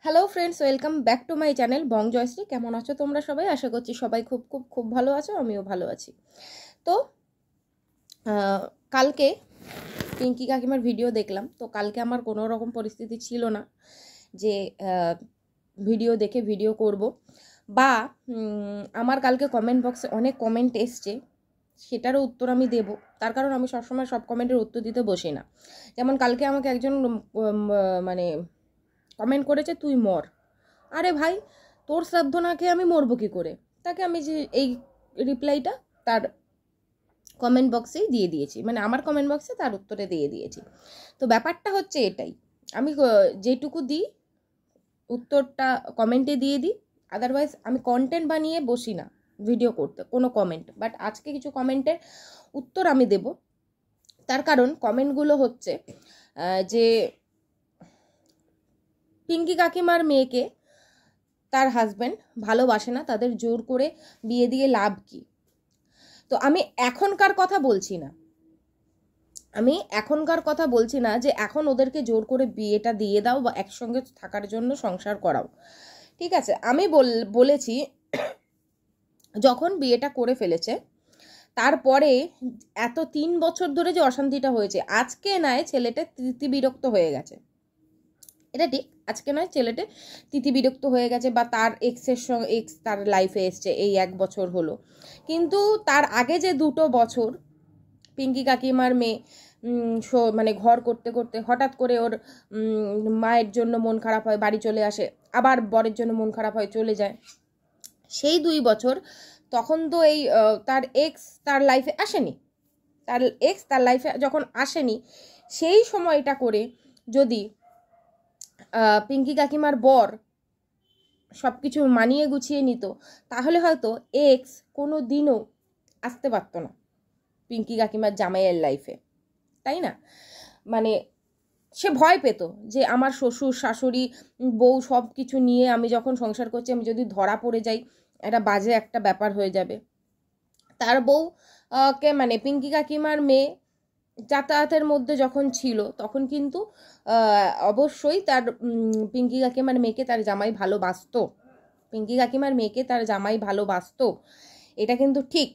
Hello friends, welcome back to my channel Bong Joyshree. কেমন আছো তোমরা সবাই? আশা করছি সবাই খুব খুব খুব ভালো আছো, আমিও ভালো আছি। তো কালকে পিঙ্কি কাকিমার ভিডিও দেখলাম। তো কালকে আমার কোনো রকম পরিস্থিতি ছিল না যে ভিডিও দেখে ভিডিও করব, বা আমার কালকে কমেন্ট বক্সে অনেক কমেন্ট এসছে, সেটারও উত্তর আমি দেব। তার কারণ আমি সবসময় সব কমেন্টের উত্তর দিতে বসি না। যেমন কালকে আমাকে একজন মানে কমেন্ট করেছে, তুই মর। আরে ভাই, তোর শ্রাদ্ধ না খেয়ে আমি মরবো কী করে? তাকে আমি যে এই রিপ্লাইটা তার কমেন্ট বক্সেই দিয়ে দিয়েছি, মানে আমার কমেন্ট বক্সে তার উত্তরে দিয়ে দিয়েছি। তো ব্যাপারটা হচ্ছে এটাই, আমি যেটুকু দিই উত্তরটা কমেন্টে দিয়ে দিই, আদারওয়াইজ আমি কন্টেন্ট বানিয়ে বসি না ভিডিও করতে কোনো কমেন্ট। বাট আজকে কিছু কমেন্টের উত্তর আমি দেব। তার কারণ কমেন্টগুলো হচ্ছে যে পিঙ্কি কাকিমার মেয়েকে তার হাজব্যান্ড ভালোবাসে না, তাদের জোর করে বিয়ে দিয়ে লাভ কি? তো আমি এখনকার কথা বলছি না, যে এখন ওদেরকে জোর করে বিয়েটা দিয়ে দাও বা একসঙ্গে থাকার জন্য সংসার করাও, ঠিক আছে। আমি বলেছি যখন বিয়েটা করে ফেলেছে তারপরে এত 3 বছর ধরে যে অশান্তিটা হয়েছে, আজকে নয় ছেলেটা বিরক্ত হয়ে গেছে, এটা ঠিক। আজকে নয় ছেলেটা বিরক্ত হয়ে গেছে, বা তার এক্সের সঙ্গে এক্স তার লাইফে এসছে এই 1 বছর হলো। কিন্তু তার আগে যে 2 বছর পিঙ্কি কাকিমার মেয়ে মানে ঘর করতে করতে হঠাৎ করে ওর মায়ের জন্য মন খারাপ হয়, বাড়ি চলে আসে, আবার বরের জন্য মন খারাপ হয়, চলে যায়। সেই 2 বছর তখন তো এই তার এক্স তার লাইফে আসেনি, তার লাইফে যখন আসেনি, সেই সময়টা করে যদি পিঙ্কি কাকিমার বর সব কিছু মানিয়ে গুছিয়ে নিত, তাহলে হয়তো এক্স কোনো দিনও আসতে পারতো না পিঙ্কি কাকিমার জামাইয়ের লাইফে, তাই না? মানে সে ভয় পেত যে আমার শ্বশুর শাশুড়ি বউ সব কিছু নিয়ে আমি যখন সংসার করছি, আমি যদি ধরা পড়ে যাই, এটা বাজে একটা ব্যাপার হয়ে যাবে। তার বউ কে মানে পিঙ্কি কাকিমার মেয়ে যাতায়াতের মধ্যে যখন ছিল, তখন কিন্তু অবশ্যই তার পিঙ্কি কাকিমার মেয়েকে তার জামাই ভালোবাসতো, এটা কিন্তু ঠিক।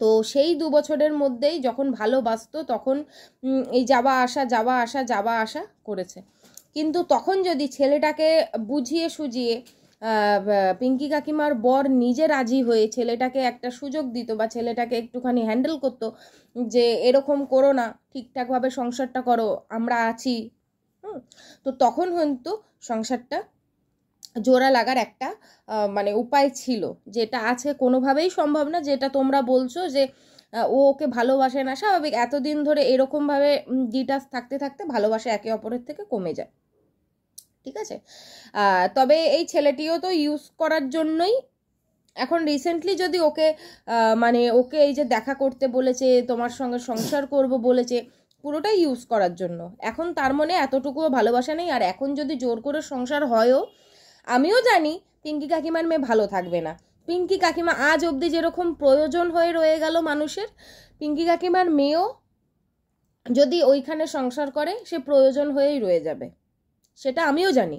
তো সেই 2 বছরের মধ্যেই যখন ভালোবাসতো, তখন এই যাওয়া আসা করেছে। কিন্তু তখন যদি ছেলেটাকে বুঝিয়ে সুজিয়ে পিঙ্কি কাকিমার বর নিজে রাজি হয়ে ছেলেটাকে একটা সুযোগ দিত, বা ছেলেটাকে একটুখানি হ্যান্ডেল করতো, যে এরকম করো না, ঠিকঠাকভাবে সংসারটা করো, আমরা আছি, তো তখন কিন্তু সংসারটা জোড়া লাগার একটা মানে উপায় ছিল, যেটা আছে কোনোভাবেই সম্ভব না। যেটা তোমরা বলছো যে ও ওকে ভালোবাসে না, স্বাভাবিক, এতদিন ধরে এরকমভাবে ডিটাচ থাকতে থাকতে ভালোবাসা একে অপরের থেকে কমে যায়, ঠিক আছে। তবে এই ছেলেটিও তো ইউজ করার জন্যই এখন রিসেন্টলি যদি ওকে মানে ওকে এই যে দেখা করতে বলেছে, তোমার সঙ্গে সংসার করব বলেছে, পুরোটাই ইউজ করার জন্য। এখন তার মনে এতটুকুও ভালোবাসা নেই। আর এখন যদি জোর করে সংসার হয়ও, আমিও জানি পিঙ্কি কাকিমার মেয়ে ভালো থাকবে না। পিঙ্কি কাকিমা আজ অবধি যেরকম প্রয়োজন হয়ে রয়ে গেল মানুষের, পিঙ্কি কাকিমার মেয়েও যদি ওইখানে সংসার করে সে প্রয়োজন হয়েই রয়ে যাবে, সেটা আমিও জানি।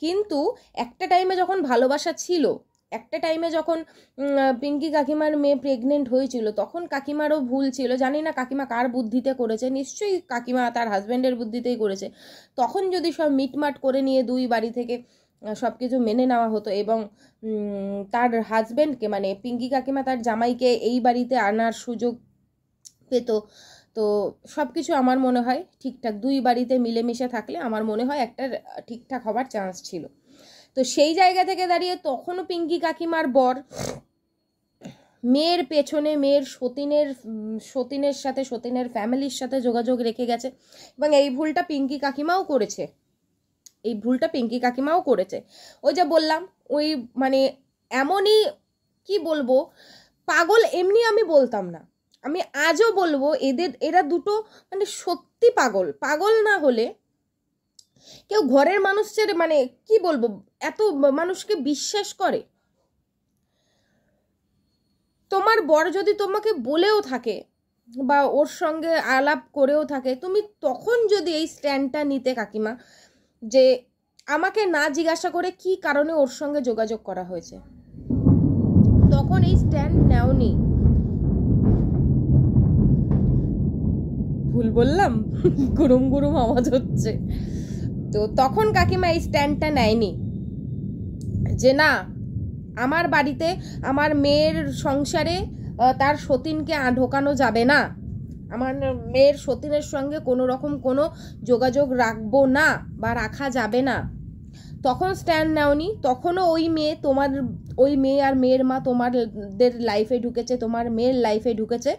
কিন্তু একটা টাইমে যখন ভালোবাসা ছিল, একটা টাইমে যখন পিঙ্কি কাকিমার মেয়ে প্রেগনেন্ট হয়েছিল, তখন কাকিমারও ভুল ছিল। জানি না কাকিমা কার বুদ্ধিতে করেছে, নিশ্চয়ই কাকিমা তার হাজব্যান্ডের বুদ্ধিতেই করেছে। তখন যদি সব মিটমাট করে নিয়ে দুই বাড়ি থেকে সব কিছু মেনে নেওয়া হতো, এবং তার হাজব্যান্ডকে মানে পিঙ্কি কাকিমা তার জামাইকে এই বাড়িতে আনার সুযোগ পেত, তো সব কিছু আমার মনে হয় ঠিকঠাক, দুই বাড়িতে মিলেমিশে থাকলে আমার মনে হয় একটা ঠিকঠাক হবার চান্স ছিল। তো সেই জায়গা থেকে দাঁড়িয়ে তখনও পিঙ্কি কাকিমার বর মেয়ের পেছনে, মেয়ের সতীনের সাথে, সতীনের ফ্যামিলির সাথে যোগাযোগ রেখে গেছে, এবং এই ভুলটা পিঙ্কি কাকিমাও করেছে। ওই যে বললাম, ওই মানে এমনই, কি বলবো, পাগল এমনি আমি বলতাম না, আমি আজও বলবো এরা দুটো মানে সত্যি পাগল না হলে কেউ ঘরের মানুষের মানে কি বলবো, এত মানুষকে বিশ্বাস করে। তোমার বর যদি তোমাকে বলেও থাকে বা ওর সঙ্গে আলাপ করেও থাকে, তুমি তখন যদি এই স্ট্যান্ডটা নিতে কাকিমা, যে আমাকে না জিজ্ঞাসা করে কি কারণে ওর সঙ্গে যোগাযোগ করা হয়েছে, তখন এই স্ট্যান্ড নেওনি। ভুল বললাম, গুরুম গুরুম আওয়াজ হচ্ছে। তো তখন কাকিমা এই স্ট্যান্ডটা নেয়নি যে না, আমার বাড়িতে আমার মেয়ের সংসারে তার সতীনকে ঢোকানো যাবে না, আমার মেয়ের সতীনের সঙ্গে কোনো রকম কোনো যোগাযোগ রাখবো না বা রাখা যাবে না। তখন স্ট্যান্ড নেওনি, তখনও ওই মেয়ে তোমার, ওই মেয়ে আর মেয়ের মা তোমাদের লাইফে ঢুকেছে, তোমার মেয়ের লাইফে ঢুকেছে।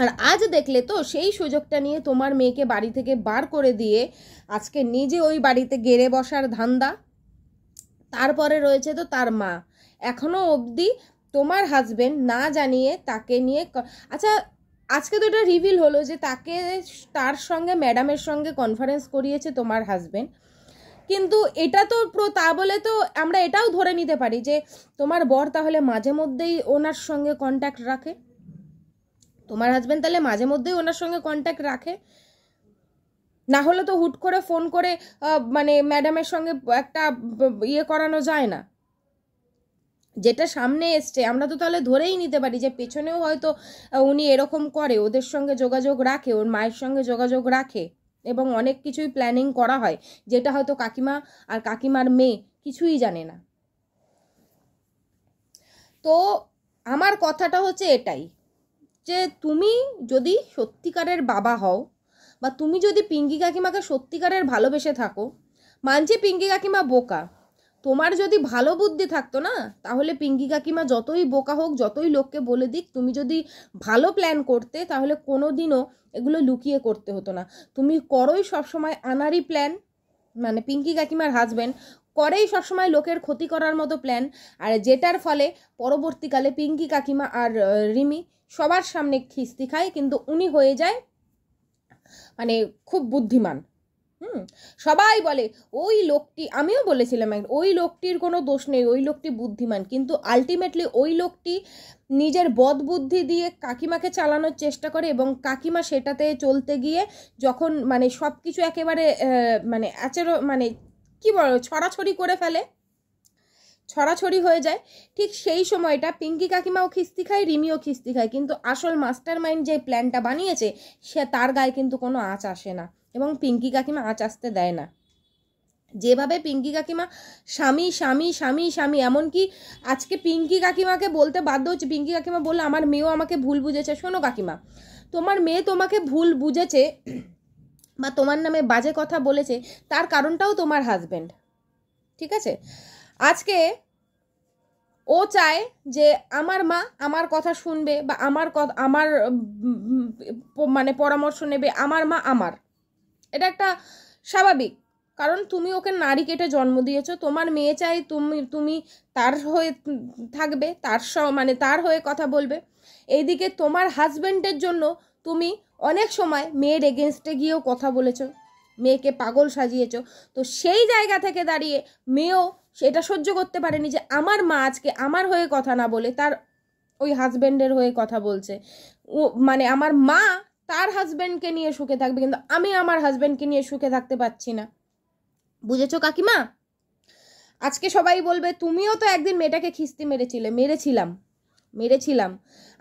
আর আজ দেখলে তো সেই সুযোগটা নিয়ে তোমার মেয়েকে বাড়ি থেকে বার করে দিয়ে আজকে নিজে ওই বাড়িতে গেড়ে বসার ধান্দা। তারপরে রয়েছে তো তার মা, এখনো অবধি তোমার হাজবেন্ড না জানিয়ে তাকে নিয়ে, আচ্ছা আজকে তো এটা রিভিল হলো যে তাকে, তার সঙ্গে ম্যাডামের সঙ্গে কনফারেন্স করিয়েছে তোমার হাজবেন্ড। কিন্তু এটা তো তা বলে তো আমরা এটাও ধরে নিতে পারি যে তোমার বর তাহলে মাঝে মধ্যেই ওনার সঙ্গে কন্ট্যাক্ট রাখে, তোমার হাজবেন্ড তাহলে মাঝে মধ্যেই ওনার সঙ্গে কন্ট্যাক্ট রাখে। না হলে তো হুট করে ফোন করে মানে ম্যাডামের সঙ্গে একটা ইয়ে করানো যায় না। যেটা সামনে এসছে আমরা তো তাহলে ধরেই নিতে পারি যে পেছনেও হয়তো উনি এরকম করে, ওদের সঙ্গে যোগাযোগ রাখে, ওর মায়ের সঙ্গে যোগাযোগ রাখে এবং অনেক কিছুই প্ল্যানিং করা হয়, যেটা হয়তো কাকিমা আর কাকিমার মেয়ে কিছুই জানে না। তো আমার কথাটা হচ্ছে এটাই, যে তুমি যদি সত্যিকারের বাবা হও বা তুমি যদি পিঙ্কি কাকিমাকে সত্যিকারের ভালোবেসে থাকো, মানছি পিঙ্কি কাকিমা বোকা, তোমার যদি ভালো বুদ্ধি থাকতো না তাহলে পিঙ্কি কাকিমা যতই বোকা হোক, যতই লোককে বলে দিক, তুমি যদি ভালো প্ল্যান করতে তাহলে কোনো দিনও এগুলো লুকিয়ে করতে হতো না। তুমি করোই সবসময় আনারি প্ল্যান, মানে পিঙ্কি কাকিমার হাজবেন্ড করেই সবসময় লোকের ক্ষতি করার মতো প্ল্যান, আর যেটার ফলে পরবর্তীকালে পিঙ্কি কাকিমা আর রিমি সবার সামনে খিস্তি খায়, কিন্তু উনি হয়ে যায় মানে খুব বুদ্ধিমান। সবাই বলে ওই লোকটি, আমিও বলেছিলাম ওই লোকটির কোনো দোষ নেই, ওই লোকটি বুদ্ধিমান, কিন্তু আলটিমেটলি ওই লোকটি নিজের বদ বুদ্ধি দিয়ে কাকিমাকে চালানোর চেষ্টা করে এবং কাকিমা সেটাতে চলতে গিয়ে যখন মানে সব কিছু একেবারে মানে মানে কি বলো ছড়াছড়ি করে ফেলে, ছড়াছড়ি হয়ে যায়, ঠিক সেই সময়টা পিঙ্কি কাকিমাও খিস্তি খায়, রিমিও খিস্তি খায়, কিন্তু আসল মাস্টার মাইন্ড যে প্ল্যানটা বানিয়েছে সে তার গায়ে কিন্তু কোনো আঁচ আসে না এবং পিঙ্কি কাকিমা আঁচ আসতে দেয় না। যেভাবে পিঙ্কি কাকিমা স্বামী স্বামী স্বামী স্বামী, এমনকি আজকে পিঙ্কি কাকিমাকে বলতে বাধ্য হচ্ছে, পিঙ্কি কাকিমা বললো আমার মেয়েও আমাকে ভুল বুঝেছে। শোনো কাকিমা, তোমার মেয়ে তোমাকে ভুল বুঝেছে বা তোমার নামে বাজে কথা বলেছে, তার কারণটাও তোমার হাজবেন্ড, ঠিক আছে? আজকে ও চায় যে আমার মা আমার কথা শুনবে বা আমার মানে পরামর্শ নেবে, আমার মা আমার, এটা একটা স্বাভাবিক, কারণ তুমি ওকে নারী কেটে জন্ম দিয়েছো, তোমার মেয়ে চাই তুমি তার হয়ে থাকবে, মানে তার হয়ে কথা বলবে। এইদিকে তোমার হাজবেন্ডের জন্য তুমি অনেক সময় মেয়ের এগেনস্টে গিয়েও কথা বলেছো, মেয়েকে পাগল সাজিয়েছো। তো সেই জায়গা থেকে দাঁড়িয়ে মেয়েও সেটা সহ্য করতে পারেনি যে আমার মা আজকে আমার হয়ে কথা না বলে তার ওই হাজবেন্ডের হয়ে কথা বলছে, মানে আমার মা তার হাজবেন্ডকে নিয়ে সুখে থাকবে কিন্তু আমি আমার হাজবেন্ডকে নিয়ে সুখে থাকতে পারছি না। বুঝেছো কাকিমা? আজকে সবাই বলবে তুমিও তো একদিন মেয়েটাকে খিস্তি মেরেছিলাম,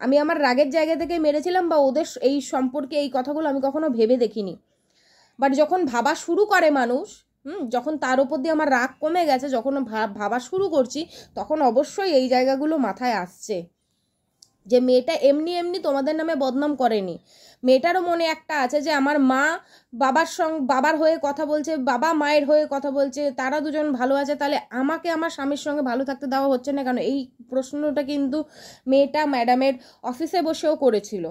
আমি আমার রাগের জায়গা থেকে মেরেছিলাম, বা ওদের এই সম্পর্কে এই কথাগুলো আমি কখনো ভেবে দেখিনি। বাট যখন ভাবা শুরু করে মানুষ, যখন তার উপর দিয়ে আমার রাগ কমে গেছে, যখন ভাবা শুরু করছি, তখন অবশ্যই এই জায়গাগুলো মাথায় আসছে যে মেয়েটা এমনি এমনি তোমাদের নামে বদনাম করেনি। মেয়েটারও মনে একটা আছে যে আমার মা বাবার হয়ে কথা বলছে, বাবা মায়ের হয়ে কথা বলছে, তারা দুজন ভালো আছে, তাহলে আমাকে আমার স্বামীর সঙ্গে ভালো থাকতে দেওয়া হচ্ছে না কেন? এই প্রশ্নটা কিন্তু মেয়েটা ম্যাডামের অফিসে বসেও করেছিল,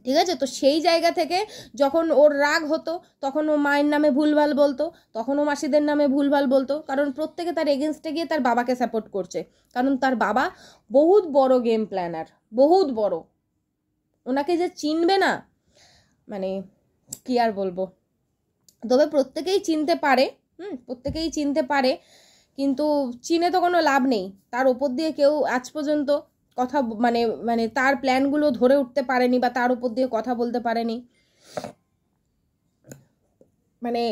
ঠিক আছে? তো সেই জায়গা থেকে যখন ওর রাগ হতো তখন ও মায়ের নামে ভুলভাল বলতো, তখন ও মাসিদের নামে ভুলভাল বলতো, কারণ প্রত্যেকে তার এগেনস্টে গিয়ে তার বাবাকে সাপোর্ট করছে, কারণ তার বাবা বহুত বড় গেম প্ল্যানার, বহুত বড়। ওনাকে যে চিনবে না, মানে কি আর বলবো, তবে প্রত্যেকেই চিনতে পারে, কিন্তু চিনে তো কোনো লাভ নেই, তার ওপর দিয়ে কেউ আজ পর্যন্ত কথা মানে তার প্ল্যানগুলো ধরে উঠতে পারেনি বা তার উপর দিয়ে কথা বলতে পারেনি। মানে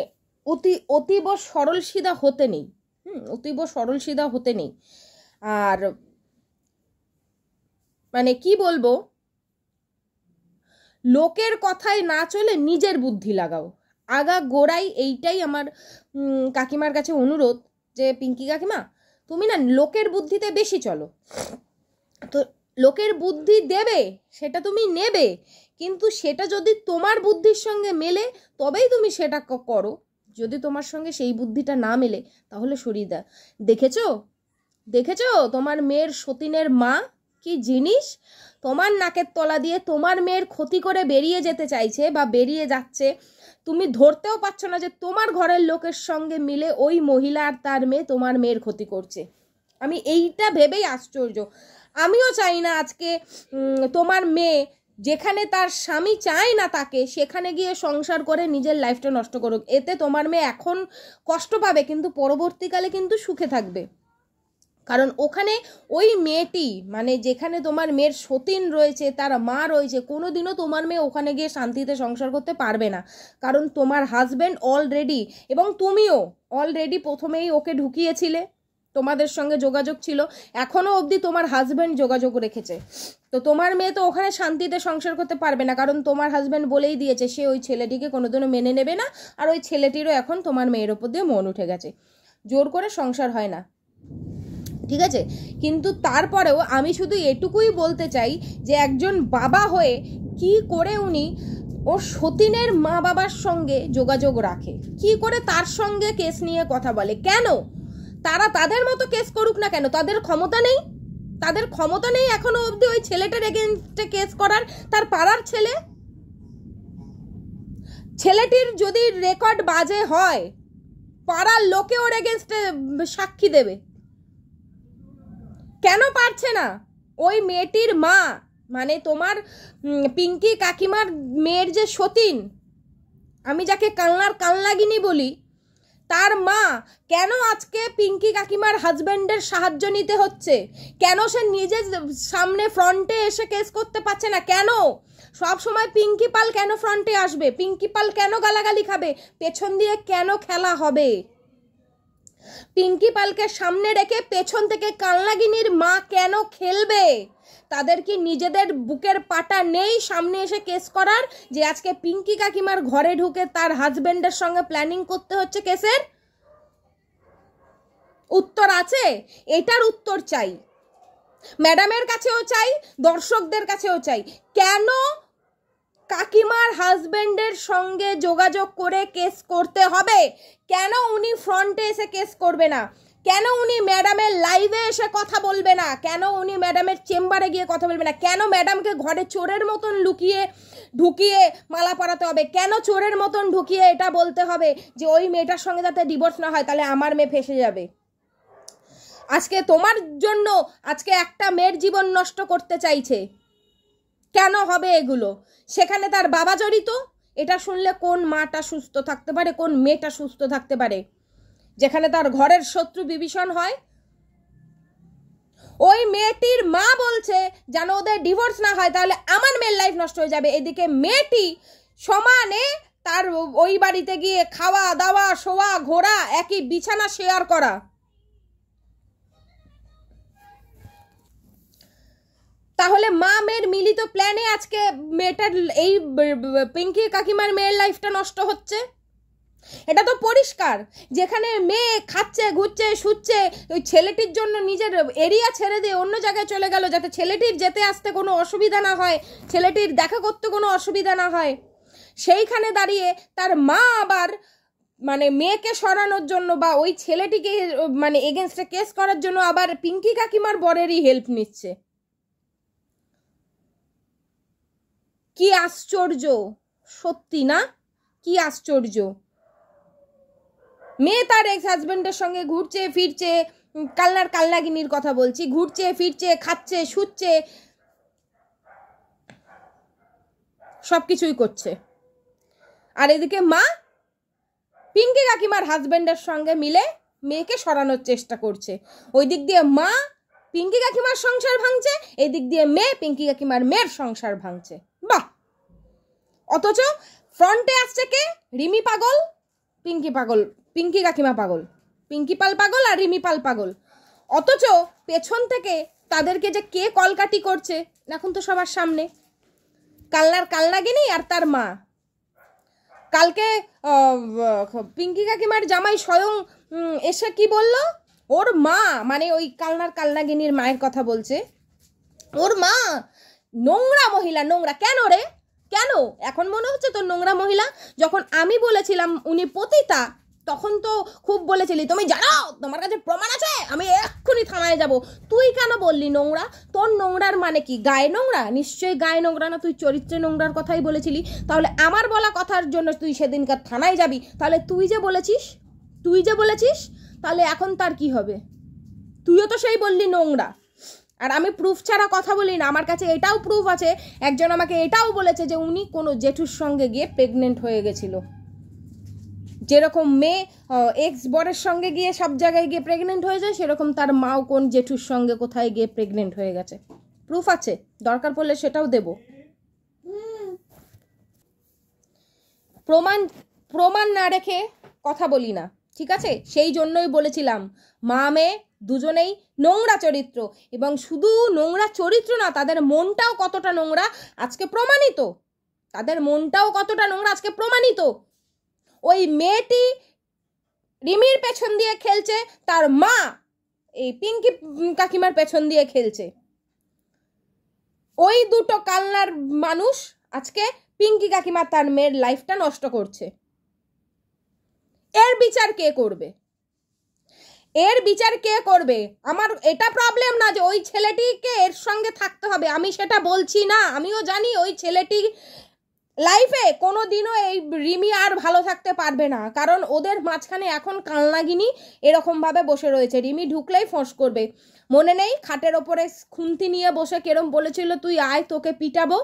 অতীব সরল সিধা হতে নেই। অতীব সরল সিধা হতে নেই। আর মানে কি বলবো, লোকের কথায় না চলে নিজের বুদ্ধি লাগাও। আগা গোড়াই এইটাই আমার কাকিমার কাছে অনুরোধ, যে পিঙ্কি কাকিমা তুমি না লোকের বুদ্ধিতে বেশি চলো। তো লোকের বুদ্ধি দেবে, সেটা তুমি নেবে, কিন্তু সেটা যদি তোমার বুদ্ধির সঙ্গে মেলে তবেই তুমি সেটা করো। যদি তোমার সঙ্গে সেই বুদ্ধিটা না মেলে তাহলে সরিয়ে দাও। দেখেছো তোমার মেয়ের সতীনের মা কি জিনিস? তোমার নাকের তলা দিয়ে তোমার মেয়ের ক্ষতি করে বেরিয়ে যেতে চাইছে বা বেরিয়ে যাচ্ছে, তুমি ধরতেও পারছো না যে তোমার ঘরের লোকের সঙ্গে মিলে ওই মহিলা আর তার মেয়ে তোমার মেয়ের ক্ষতি করছে। আমি এইটা ভেবেই আশ্চর্য। আমিও চাই না আজকে তোমার মেয়ে যেখানে তার স্বামী চায় না তাকে, সেখানে গিয়ে সংসার করে নিজের লাইফটা নষ্ট করুক। এতে তোমার মেয়ে এখন কষ্ট পাবে, কিন্তু পরবর্তীকালে কিন্তু সুখে থাকবে। কারণ ওখানে ওই মেয়েটি, মানে যেখানে তোমার মেয়ের সতীন রয়েছে, তার মা রয়েছে, কোনোদিনও তোমার মেয়ে ওখানে গিয়ে শান্তিতে সংসার করতে পারবে না। কারণ তোমার হাজব্যান্ড অলরেডি, এবং তুমিও অলরেডি প্রথমেই ওকে ঢুকিয়েছিলে, তোমাদের সঙ্গে যোগাযোগ ছিল, এখনও অবধি তোমার হাজব্যান্ড যোগাযোগ রেখেছে। তো তোমার মেয়ে তো ওখানে শান্তিতে সংসার করতে পারবে না, কারণ তোমার হাজব্যান্ড বলেই দিয়েছে সে ওই ছেলেটিকে কোনোদিনও মেনে নেবে না। আর ওই ছেলেটিরও এখন তোমার মেয়ের ওপর দিয়ে মন উঠে গেছে। জোর করে সংসার হয় না, ঠিক আছে? কিন্তু তারপরেও আমি শুধু এটুকুই বলতে চাই যে একজন বাবা হয়ে কি করে উনি ওর সতীনের মা বাবার সঙ্গে যোগাযোগ রাখে, কি করে তার সঙ্গে কেস নিয়ে কথা বলে। কেন তারা তাদের মতো কেস করুক না কেন, তাদের ক্ষমতা নেই? তাদের ক্ষমতা নেই এখনো অবধি ওই ছেলেটার এগেনস্টে কেস করার? তার পাড়ার ছেলে, ছেলেটির যদি রেকর্ড বাজে হয় পাড়ার লোকে ওর এগেনস্টে সাক্ষী দেবে। কেন পারছে না? ওই মেয়েটির মা, মানে তোমার পিঙ্কি কাকিমার মেয়ের যে সতীন, আমি যাকে কালনার কালনাগিনী বলি, তার মা কেন আজকে পিঙ্কি কাকিমার হাজব্যান্ডের সাহায্য নিতে হচ্ছে? কেন সে নিজের সামনে ফ্রন্টে এসে কেস করতে পারছে না? কেন সব সময় পিঙ্কি পাল কেন ফ্রন্টে আসবে? পিঙ্কি পাল কেন গালাগালি খাবে? পেছন দিয়ে কেন খেলা হবে? পিঙ্কি পালকে সামনে রেখে পেছন থেকে কালনাগিনীর মা কেন খেলবে? তাদের কি নিজেদের বুকের পাটা নেই সামনে এসে কেস করার, যে আজকে পিঙ্কি কাকিমার ঘরে ঢুকে তার হাজবেন্ডের সঙ্গে প্ল্যানিং করতে হচ্ছে কেসের? উত্তর আছে? এটার উত্তর চাই, ম্যাডামের কাছেও চাই, দর্শকদের কাছেও চাই। কেন কাকিমার হাজবেন্ডের সঙ্গে যোগাযোগ করে কেস করতে হবে? কেন উনি ফ্রন্টে এসে কেস করবে না? কেন উনি ম্যাডামের লাইভে এসে কথা বলবে না? কেন উনি ম্যাডামের চেম্বারে গিয়ে কথা বলবে না? কেন ম্যাডামকে ঘরে চোরের মতন লুকিয়ে ঢুকিয়ে মালা পরাতে হবে? কেন চোরের মতন ঢুকিয়ে এটা বলতে হবে যে ওই মেয়েটার সঙ্গে যাতে ডিভোর্স না হয়, তাহলে আমার মেয়ে ফেঁসে যাবে? আজকে তোমার জন্য আজকে একটা মেয়ের জীবন নষ্ট করতে চাইছে। কেন হবে এগুলো? সেখানে তার বাবা জড়িত। এটা শুনলে কোন মাটা সুস্থ থাকতে পারে, কোন মেয়েটা সুস্থ থাকতে পারে? যেখানে তার ঘরের শত্রু বিভীষণ হয়। ওই মেয়েটির মা বলছে যেন ওদের ডিভোর্স না হয়, তাহলে আমার মেয়ের লাইফ নষ্ট হয়ে যাবে। এদিকে মেয়েটি সমানে তার ওই বাড়িতে গিয়ে খাওয়া দাওয়া শোয়া ঘোরা, একই বিছানা শেয়ার করা। তাহলে মা মেয়ের মিলিত প্ল্যানে আজকে মেয়েটার এই পিঙ্কি কাকিমার মেয়ের লাইফটা নষ্ট হচ্ছে। এটা তো পরিষ্কার। যেখানে মেয়ে খাচ্ছে ঘুরছে শুচ্ছে, ওই ছেলেটির জন্য নিজের এরিয়া ছেড়ে দিয়ে অন্য জায়গায় চলে গেল যাতে ছেলেটির যেতে আসতে কোনো অসুবিধা না হয়, ছেলেটির দেখা করতে কোনো অসুবিধা না হয়। সেইখানে দাঁড়িয়ে তার মা আবার মানে মেয়েকে সরানোর জন্য বা ওই ছেলেটিকে মানে এগেনস্টে কেস করার জন্য আবার পিঙ্কি কাকিমার বরেরই হেল্প নিচ্ছে। কি আশ্চর্য, সত্যি না? কি আশ্চর্য। মেয়ে তার এক্স হাজবেন্ডের সঙ্গে ঘুরছে ফিরছে, কালনার কালনাগিনীর কথা বলছি, ঘুরছে ফিরছে খাচ্ছে শুচ্ছে সবকিছুই করছে। আর এদিকে মা পিঙ্কি কাকিমার হাজবেন্ডের সঙ্গে মিলে মেয়েকে সরানোর চেষ্টা করছে। ওই দিক দিয়ে মা পিঙ্কি কাকিমার সংসার ভাঙছে, এই দিক দিয়ে মেয়ে পিঙ্কি কাকিমার মেয়ের সংসার ভাঙছে। বাহ! অথচ ফ্রন্টে আসছে কে? রিমি পাগল। পিঙ্কি পাগল, পিঙ্কি কাকিমা পাগল, পিঙ্কি পাল পাগল আর রিমি পাল পাগল। অথচ পেছন থেকে তাদেরকে যে কে কলকাটি করছে এখন তো সবার সামনে, কালনার কালনাগিনী আর তার মা। কালকে পিঙ্কি কাকিমার জামাই স্বয়ং এসে কি বলল, ওর মা মানে ওই কালনার কালনাগিনীর মায়ের কথা বলছে, ওর মা নোংরা মহিলা, নোংরা। কেন রে, কেন এখন মনে হচ্ছে তোর নোংরা মহিলা? যখন আমি বলেছিলাম উনি পতিতা তখন তো খুব বলেছিলি তুমি জানো তোমার কাছে প্রমাণ আছে, আমি এক্ষুনি থানায় যাব। তুই কেন বললি নোংরা? তোর নোংরার মানে কি? গায়ে নোংরা? নিশ্চয়ই গায়ে নোংরা না, তুই চরিত্রে নোংরার কথাই বলেছিলি। তাহলে আমার বলা কথার জন্য তুই সেদিনকার থানায় যাবি? তাহলে তুই যে বলেছিস তাহলে এখন তার কি হবে? তুইও তো সেই বললি নোংরা। আর আমি প্রুফ ছাড়া কথা বলি না, আমার কাছে এটাও প্রুফ আছে। একজন আমাকে এটাও বলেছে যে উনি কোনো জেঠুর সঙ্গে গিয়ে প্রেগনেন্ট হয়ে গেছিল। যেরকম মেয়ে এক্স বরের সঙ্গে গিয়ে সব জায়গায় গিয়ে প্রেগনেন্ট হয়ে যায়, সেরকম তার মাও কোন জেঠুর সঙ্গে কোথায় গিয়ে প্রেগনেন্ট হয়ে গেছে। প্রুফ আছে, দরকার পড়লে সেটাও দেব। প্রমাণ না রেখে কথা বলি না, ঠিক আছে? সেই জন্যই বলেছিলাম মা মেয়ে দুজনেই নোংরা চরিত্র, এবং শুধু নোংরা চরিত্র না, তাদের মনটাও কতটা নোংরা আজকে প্রমাণিত। তাদের মনটাও কতটা নোংরা আজকে প্রমাণিত। ওই মেয়েটি রিমির পেছন দিয়ে খেলছে, তার মা এই পিঙ্কি কাকিমার পেছন দিয়ে খেলছে। ওই দুটো কালনার মানুষ আজকে পিঙ্কি কাকিমা তার মেয়ের লাইফটা নষ্ট করছে। এর বিচার কে করবে? এর বিচার কে করবে? আমার এটা প্রবলেম না যে ওই ছেলেটিকে এর সঙ্গে থাকতে হবে, আমি সেটা বলছি না। আমিও জানি ওই ছেলেটি লাইফে কোনো দিনও এই রিমি আর ভালো থাকতে পারবে না, কারণ ওদের মাঝখানে এখন কালনাগিনী এরকমভাবে বসে রয়েছে। রিমি ঢুকলেই ফোঁস করবে। মনে নেই খাটের ওপরে খুন্তি নিয়ে বসে কেরম বলেছিল তুই আয় তোকে পিটাবো?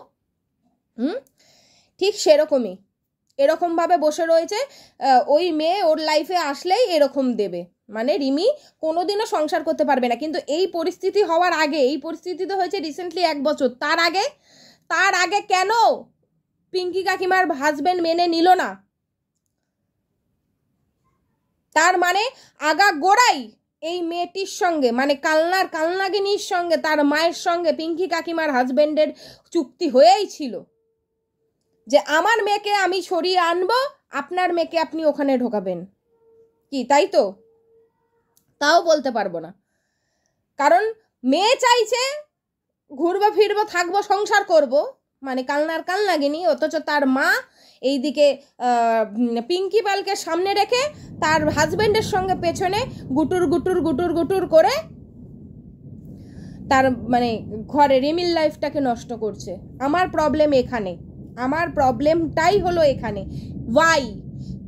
ঠিক সেরকমই এরকমভাবে বসে রয়েছে। ওই মেয়ে ওর লাইফে আসলেই এরকম দেবে, মানে রিমি কোনোদিনও সংসার করতে পারবে না। কিন্তু এই পরিস্থিতি হওয়ার আগে, এই পরিস্থিতি তো হয়েছে রিসেন্টলি 1 বছর, তার আগে কেন পিঙ্কি কাকিমার হাজবেন্ড মেনে নিল না? তার মানে আগা গোড়াই এই মেয়েটির সঙ্গে, মানে কালনাগিনীর সঙ্গে, তার মায়ের সঙ্গে পিঙ্কি কাকিমার হাজবেন্ডের চুক্তি হয়েই ছিল যে আমার মেয়েকে আমি সরিয়ে আনবো, আপনার মেয়েকে আপনি ওখানে ঢোকাবেন। কি তাই তো? তাও বলতে পারবো না, কারণ মেয়ে চাইছে ঘুরবো ফিরবো থাকবো সংসার করব, মানে কালনাগিনী। অথচ তার মা এইদিকে পিঙ্কি পালকে সামনে রেখে তার হাজবেন্ডের সঙ্গে পেছনে গুটুর করে তার মানে ঘরে রিমিল লাইফটাকে নষ্ট করছে। আমার প্রবলেম এখানে, আমার প্রবলেমটাই হলো এখানে। ওয়াই?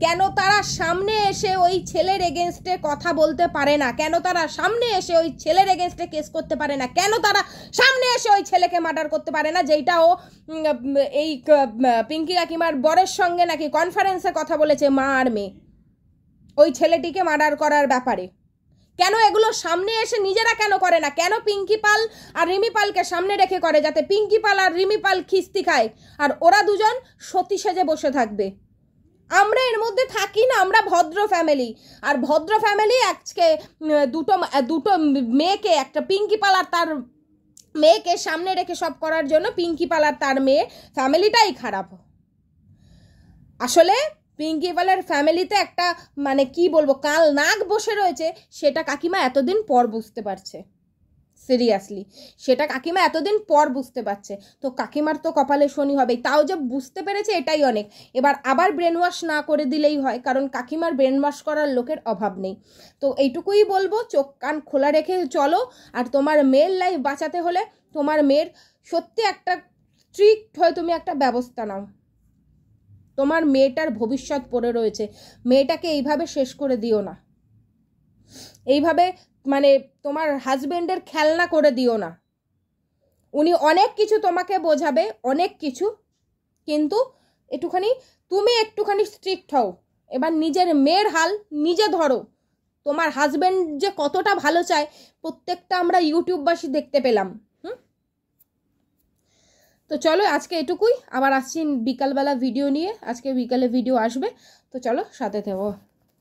কেন তারা সামনে এসে ওই ছেলের এগেনস্টে কথা বলতে পারে না? কেন তারা সামনে এসে ওই ছেলের এগেনস্টে কেস করতে পারে না? কেন তারা সামনে এসে ওই ছেলেকে মার্ডার করতে পারে না, যেটা ও এই পিঙ্কি কাকিমার বরের সঙ্গে নাকি কনফারেন্সে কথা বলেছে মা আর মেয়ে ওই ছেলেটিকে মার্ডার করার ব্যাপারে? কেন এগুলো সামনে এসে নিজেরা কেন করে না? কেন পিঙ্কি পাল আর রিমি পালকে সামনে রেখে করে, যাতে পিঙ্কি পাল আর রিমি পাল খিস্তি খায় আর ওরা দুজন সতী সেজে বসে থাকবে? আমরা এর মধ্যে থাকি না, আমরা ভদ্র ফ্যামিলি। আর ভদ্র ফ্যামিলি আজকে দুটো মেয়েকে, একটা পিঙ্কি পাল আর তার মেয়েকে সামনে রেখে সব করার জন্য পিঙ্কি পাল আর তার মেয়ে ফ্যামিলিটাই খারাপ। আসলে পিঙ্কি পালের ফ্যামিলিতে একটা মানে কি বলবো কাল নাগ বসে রয়েছে, সেটা কাকিমা এতদিন পর বুঝতে পারছে। সিরিয়াসলি সেটা কাকিমা এতদিন পর বুঝতে পারছে। তো কাকিমার তো কপালে শনি হবেই, তাও যে বুঝতে পেরেছে এটাই অনেক। এবার আবার ব্রেন ওয়াশ না করে দিলেই হয়, কারণ কাকিমার ব্রেন ওয়াশ করার লোকের অভাব নেই। তো এইটুকুই বলবো, চোখ কান খোলা রেখে চলো। আর তোমার মেয়ের লাইফ বাঁচাতে হলে তোমার মেয়ের সত্যি একটা স্ট্রিক্ট হয়ে তুমি একটা ব্যবস্থা নাও। তোমার মেয়েটার ভবিষ্যৎ পড়ে রয়েছে, মেয়েটাকে এইভাবে শেষ করে দিও না, এইভাবে মানে তোমার হাজবেন্ডের খেলনা করে দিও না। উনি অনেক কিছু তোমাকে বোঝাবে, অনেক কিছু, কিন্তু তুমি একটুখানি স্ট্রিক্ট হও। এবার নিজের মেয়ের হাল নিজে ধরো। তোমার হাজবেন্ড যে কতটা ভালো চায় প্রত্যেকটা আমরা ইউটিউববাসী দেখতে পেলাম। তো চলো আজকে এটুকুই, আবার আসছি বিকালবেলা ভিডিও নিয়ে। আজকে বিকালে ভিডিও আসবে। তো তো চলো সাথে থেকো।